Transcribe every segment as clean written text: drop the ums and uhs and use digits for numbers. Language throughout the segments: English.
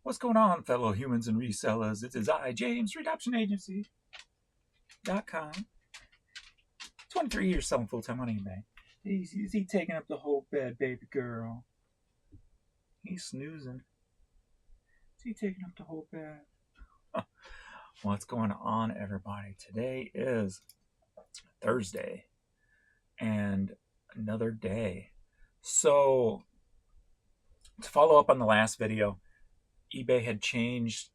What's going on, fellow humans and resellers? It is I, James, RedoptionAgency.com. 23 years selling full-time on eBay. Is he taking up the whole bed, baby girl? He's snoozing. Is he taking up the whole bed? What's going on, everybody? Today is Thursday and another day. So, to follow up on the last video, eBay had changed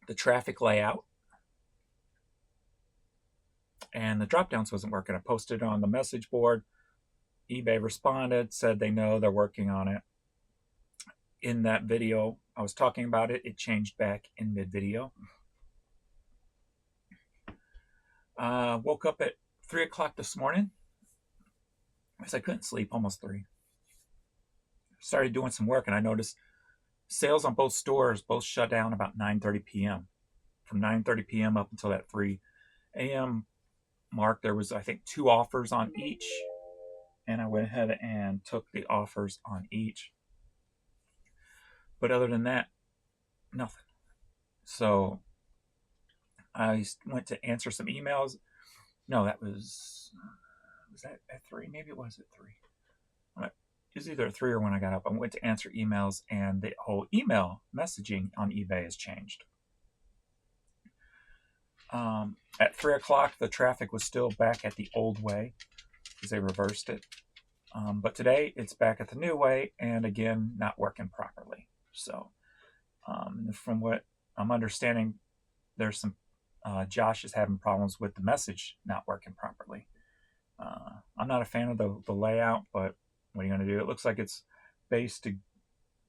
the traffic layout and the drop downs wasn't working. I posted on the message board. eBay responded, said they know they're working on it. In that video, I was talking about it. It changed back in mid-video. Woke up at 3 o'clock this morning because I couldn't sleep, almost 3. Started doing some work, and I noticed sales on both stores both shut down about 9:30 p.m. From 9:30 p.m. up until that 3 a.m. mark, there was, I think, 2 offers on each, and I went ahead and took the offers on each. But other than that, nothing. So I went to answer some emails. No, that was that at 3? Maybe it was at 3. It was either at 3 or when I got up. I went to answer emails, and the whole email messaging on eBay has changed. At 3 o'clock, the traffic was still back at the old way because they reversed it. But today, it's back at the new way, and again, not working properly. So from what I'm understanding, there's some Josh is having problems with the message not working properly. I'm not a fan of the layout, but what are you going to do? It looks like it's based to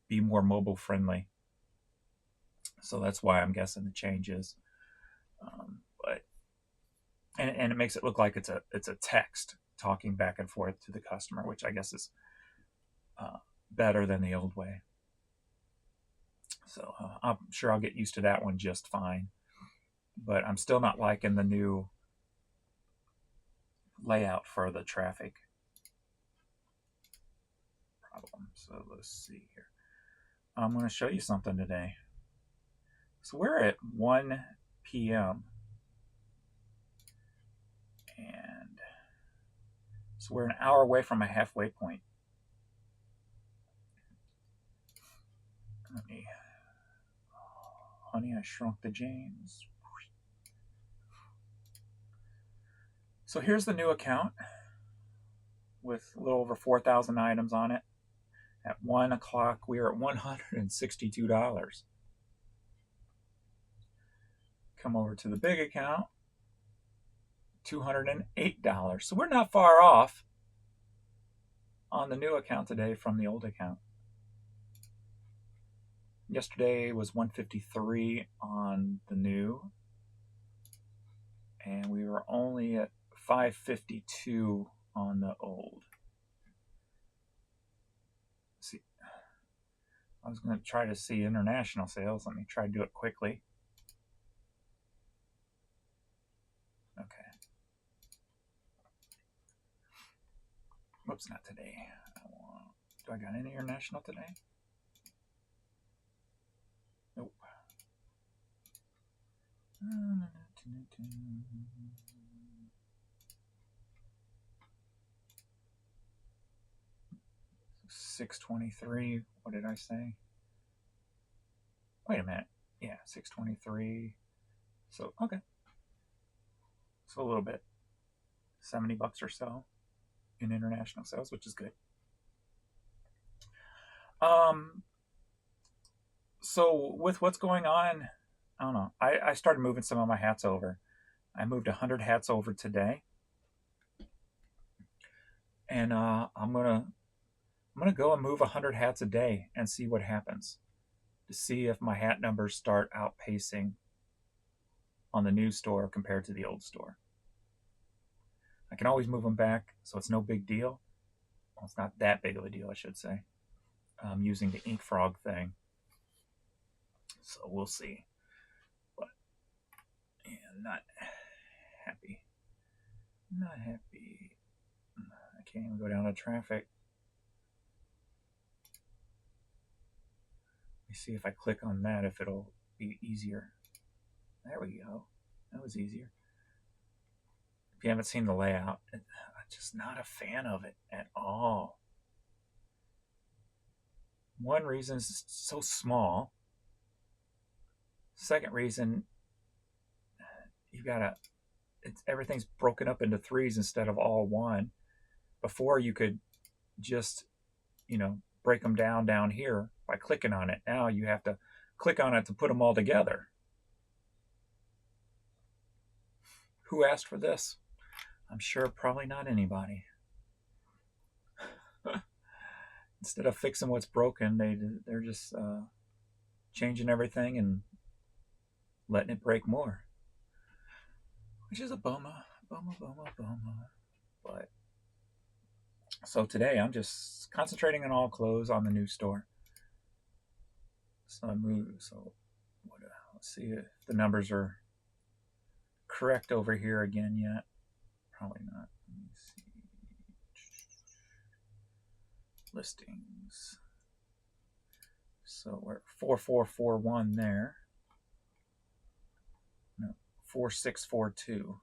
be more mobile friendly. So that's why I'm guessing the changes. But it makes it look like it's a text talking back and forth to the customer, which I guess is better than the old way. So I'm sure I'll get used to that one just fine. But I'm still not liking the new layout for the traffic problem. So let's see here. I'm going to show you something today. So we're at 1 p.m. and so we're an hour away from a halfway point. Let me, Honey, I Shrunk the James. So here's the new account with a little over 4,000 items on it. At 1 o'clock, we are at $162. Come over to the big account, $208. So we're not far off on the new account today from the old account. Yesterday was 153 on the new, and we were only at 552 on the old. Let's see, I was going to try to see international sales. Let me try to do it quickly. Okay. Whoops, not today. Do I got any international today? Nope. $623. What did I say? Wait a minute. Yeah, $623. So okay. So a little bit. $70 or so in international sales, which is good. So with what's going on, I don't know. I started moving some of my hats over. I moved 100 hats over today, and I'm gonna go and move 100 hats a day and see what happens, to see if my hat numbers start outpacing on the new store compared to the old store. I can always move them back, so it's no big deal. Well, it's not that big of a deal, I should say. I'm using the ink frog thing, so we'll see. But yeah, not happy. Not happy. I can't even go down to traffic. Let me me see if I click on that, if it'll be easier. There we go. That was easier. If you haven't seen the layout, I'm just not a fan of it at all. One reason is it's so small. Second reason, everything's broken up into threes instead of all one. Before you could just, break them down here by clicking on it. Now you have to click on it to put them all together. Who asked for this? I'm sure probably not anybody. Instead of fixing what's broken, they're just changing everything and letting it break more, which is a bummer. But so today I'm just concentrating on all clothes on the new store. So let's see if the numbers are correct over here again yet. Probably not. Let me see. Listings. So we're at 4441 there. No, 4642.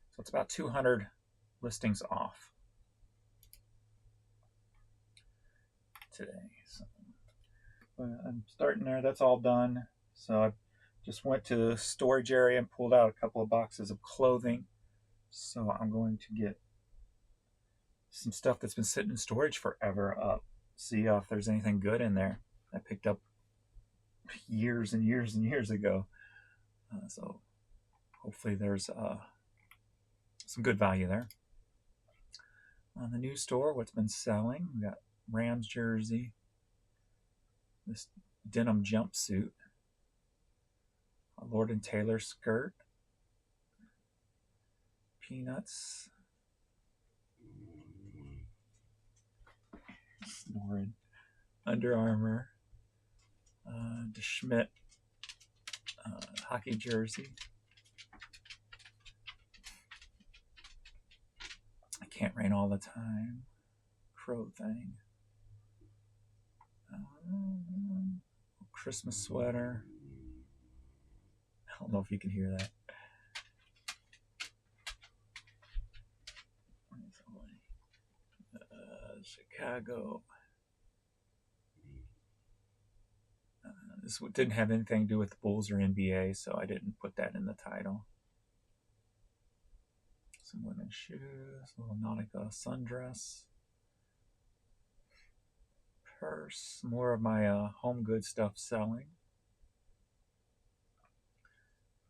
So it's about 200 listings off today. So I'm starting there. That's all done. So I just went to the storage area and pulled out a couple of boxes of clothing. So I'm going to get some stuff that's been sitting in storage forever up. See if there's anything good in there. I picked up years and years and years ago. So hopefully there's some good value there. On the new store, what's been selling, we got Rams jersey, this denim jumpsuit, a Lord & Taylor skirt, peanuts, snoring, Under Armour, DeSchmidt hockey jersey. I can't rain all the time. Crow thing. Christmas sweater. I don't know if you can hear that. Chicago. This didn't have anything to do with the Bulls or NBA, so I didn't put that in the title. Some women's shoes, a little Nautica sundress, purse, more of my home good stuff selling.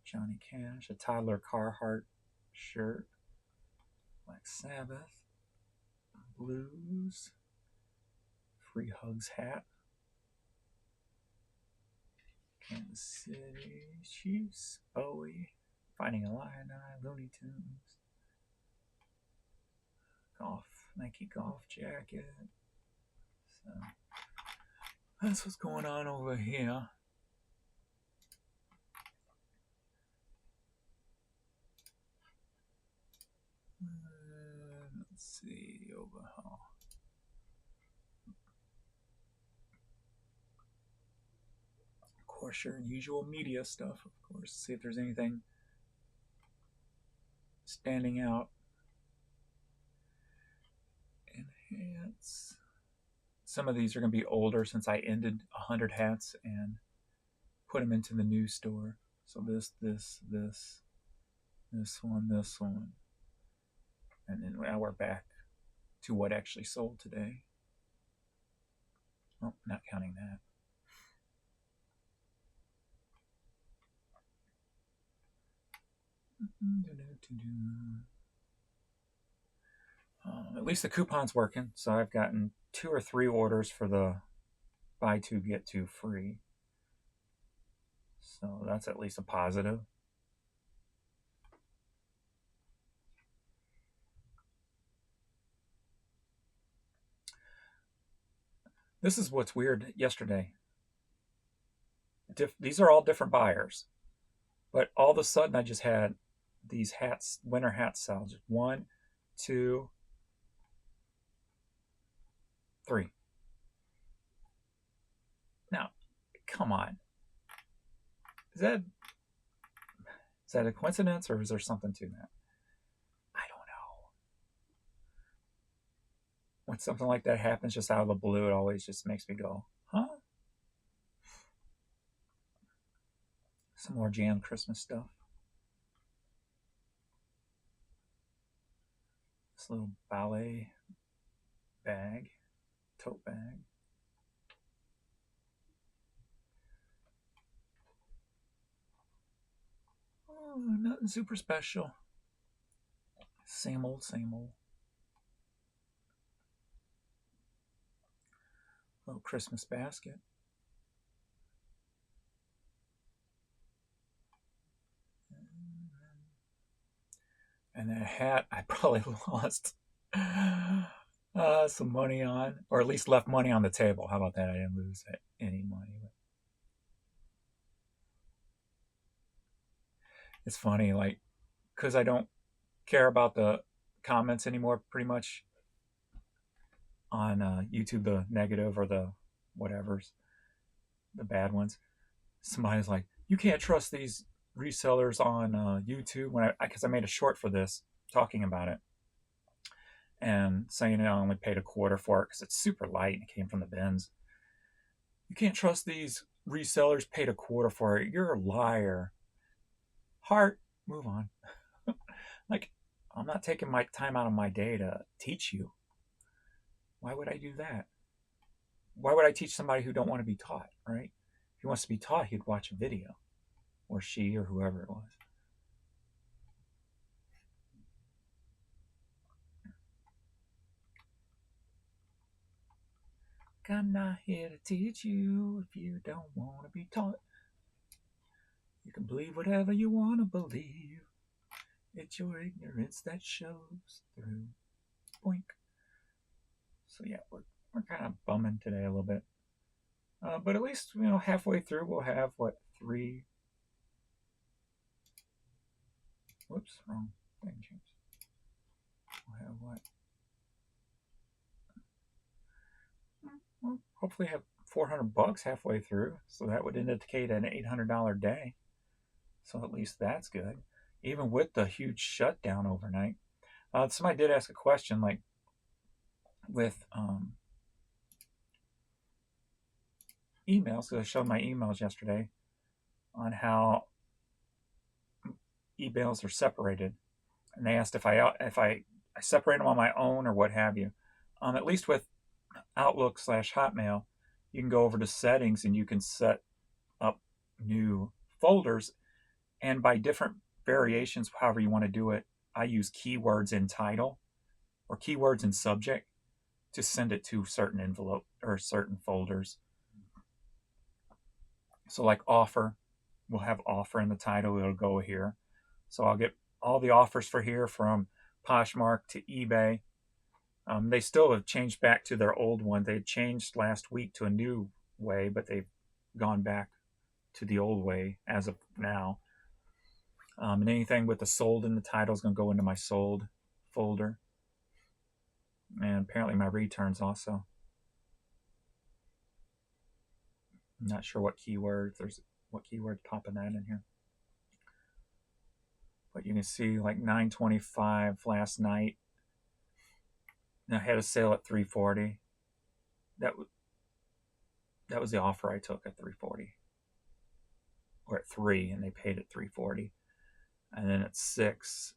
Johnny Cash, a Tyler Carhart shirt, Black Sabbath, blues, Free Hugs hat, Kansas City Chiefs, Bowie, Finding Illini, Looney Tunes, Nike golf jacket. So that's what's going on over here. Let's see the overhaul. Of course, your usual media stuff. Of course, see if there's anything standing out. Enhance. Some of these are going to be older since I ended 100 hats and put them into the new store. So this one. And then now we're back to what actually sold today. Oh, not counting that. At least the coupon's working. So I've gotten 2 or 3 orders for the buy 2 get 2 free. So that's at least a positive. This is what's weird yesterday. These are all different buyers. But all of a sudden I just had these hats, winter hat sales. 1, 2, 3. Now, come on. Is that a coincidence, or is there something to that? I don't know. When something like that happens just out of the blue, it always just makes me go, huh? Some more jam Christmas stuff. This little ballet bag, tote bag. Oh, nothing super special. Same old, same old. Little Christmas basket. And that hat I probably lost some money on, or at least left money on the table. How about that? I didn't lose any money. But it's funny, like, because I don't care about the comments anymore, pretty much on YouTube, the negative or the whatevers, the bad ones. Somebody's like, you can't trust these resellers on YouTube, when because I made a short for this talking about it and saying I only paid $0.25 for it because it's super light and it came from the bins. You can't trust these resellers, paid $0.25 for it. You're a liar. Heart, move on. Like, I'm not taking my time out of my day to teach you. Why would I do that? Why would I teach somebody who don't want to be taught, right? If he wants to be taught, he'd watch a video, or she, or whoever it was. I'm not here to teach you if you don't want to be taught. You can believe whatever you want to believe. It's your ignorance that shows through. Boink. So yeah, we're kind of bumming today a little bit. But at least, halfway through we'll have, what, 3... Whoops, wrong thing, James. We'll have what? Well, hopefully have $400 halfway through. So that would indicate an $800 day. So at least that's good. Even with the huge shutdown overnight. Somebody did ask a question, like, with emails, because I showed my emails yesterday on how emails are separated, and they asked if I separate them on my own or what have you. At least with Outlook/Hotmail, you can go over to settings and you can set up new folders, and by different variations, however you want to do it, I use keywords in title or keywords in subject to send it to certain envelope or certain folders. So like offer, we'll have offer in the title, it'll go here. So I'll get all the offers for here, from Poshmark to eBay. They still have changed back to their old one. They changed last week to a new way, but they've gone back to the old way as of now. And anything with the sold in the title is going to go into my sold folder. And apparently my returns also. I'm not sure what keyword popping that in here. But you can see, like, $9.25 last night. And I had a sale at $3.40. That was the offer I took at $3.40, or at $3, and they paid at $3.40. And then at $6,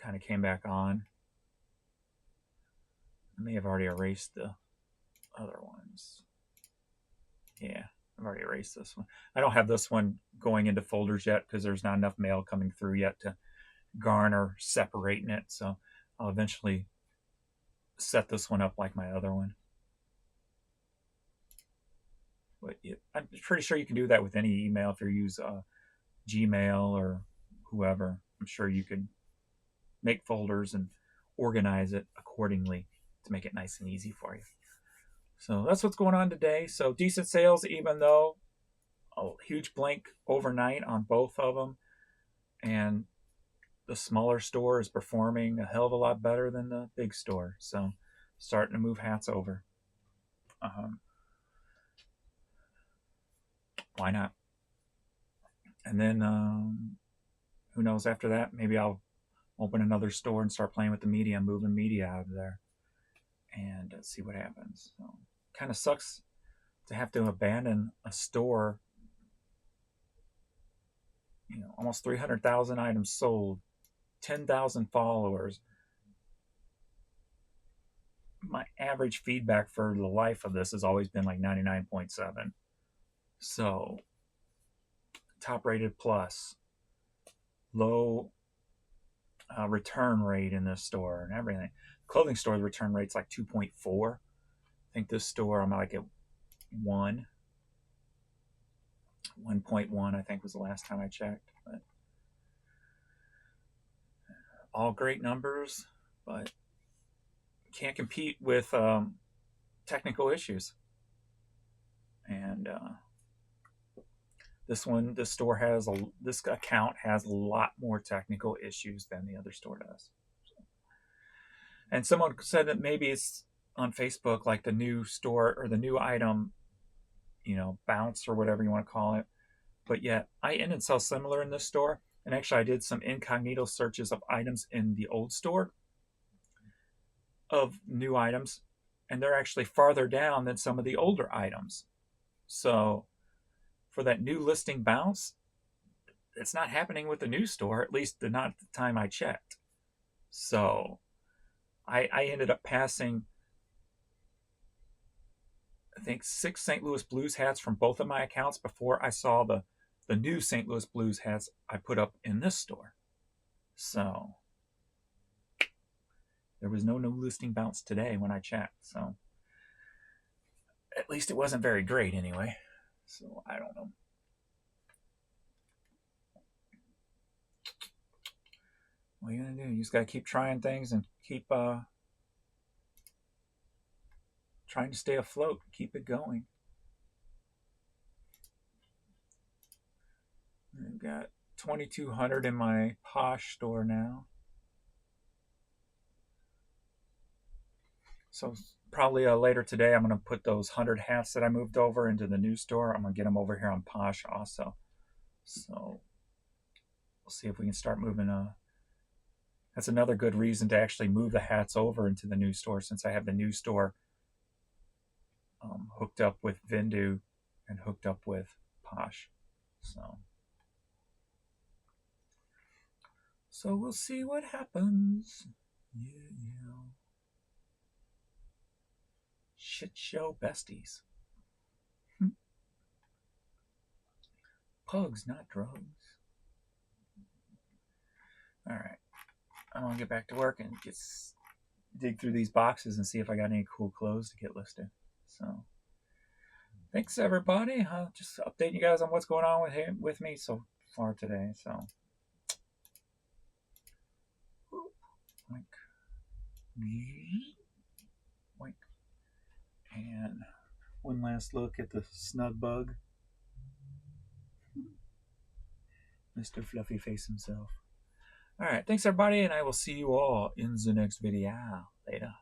kind of came back on. I may have already erased the other ones. Yeah, I've already erased this one. I don't have this one going into folders yet because there's not enough mail coming through yet to garner separating it. So I'll eventually set this one up like my other one. But I'm pretty sure you can do that with any email if you use Gmail or whoever. I'm sure you could make folders and organize it accordingly to make it nice and easy for you. So that's what's going on today. So decent sales, even though a huge blank overnight on both of them. And the smaller store is performing a hell of a lot better than the big store. So starting to move hats over. why not? And then who knows after that? Maybe I'll open another store and start playing with the media, moving media out of there, and see what happens. So, kind of sucks to have to abandon a store. You know, almost 300,000 items sold, 10,000 followers. My average feedback for the life of this has always been like 99.7. So, top rated plus, low return rate in this store and everything. Clothing store, the return rate's like 2.4. I think this store I'm like at 1.1, I think was the last time I checked. But all great numbers, but can't compete with technical issues. And this account has a lot more technical issues than the other store does. So. And someone said that maybe it's on Facebook, like the new store or the new item, you know, bounce or whatever you want to call it. But yet I in and sell similar in this store. And actually I did some incognito searches of items in the old store of new items, and they're actually farther down than some of the older items. So for that new listing bounce, it's not happening with the new store, at least not at the time I checked. So I ended up passing, I think, 6 St. Louis Blues hats from both of my accounts before I saw the new St. Louis Blues hats I put up in this store. So there was no new listing bounce today when I checked. So at least it wasn't very great anyway. So I don't know. What are you going to do? You just got to keep trying things and keep trying to stay afloat. Keep it going. I've got 2,200 in my Posh store now. So probably later today, I'm going to put those 100 hats that I moved over into the new store. I'm going to get them over here on Posh also. So we'll see if we can start moving. That's another good reason to actually move the hats over into the new store, since I have the new store hooked up with Vindu and hooked up with Posh. So we'll see what happens. Yeah. Shit show besties. Pugs, not drugs. All right. I'm going to get back to work and dig through these boxes and see if I got any cool clothes to get listed. So thanks, everybody. I'll just update you guys on what's going on with me so far today. So Wink. Wink. And one last look at the snug bug. Mr. Fluffy Face himself. All right, thanks everybody, and I will see you all in the next video. Later.